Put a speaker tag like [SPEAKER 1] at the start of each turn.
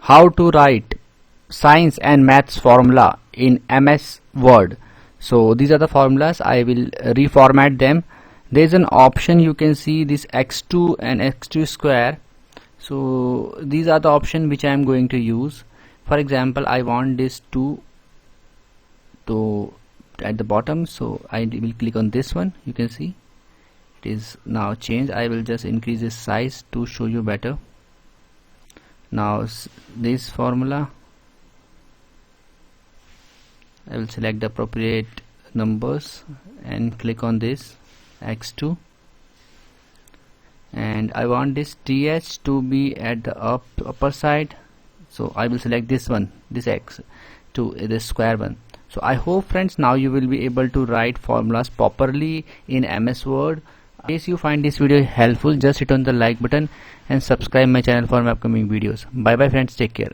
[SPEAKER 1] how to write science and maths formula in MS Word. So these are the formulas. I will reformat them. There is an option, you can see this x2 and x2 square. So these are the option which I am going to use. For example, I want this 2 to at the bottom, so I will click on this one. You can see it is now changed. I will just increase this size to show you better. Now this formula, I will select the appropriate numbers and click on this x2, and I want this th to be at the upper side, so I will select this one, this x to the square one. So I hope friends now you will be able to write formulas properly in MS Word. In case you find this video helpful, just hit on the like button and subscribe my channel for my upcoming videos. Bye bye friends, take care.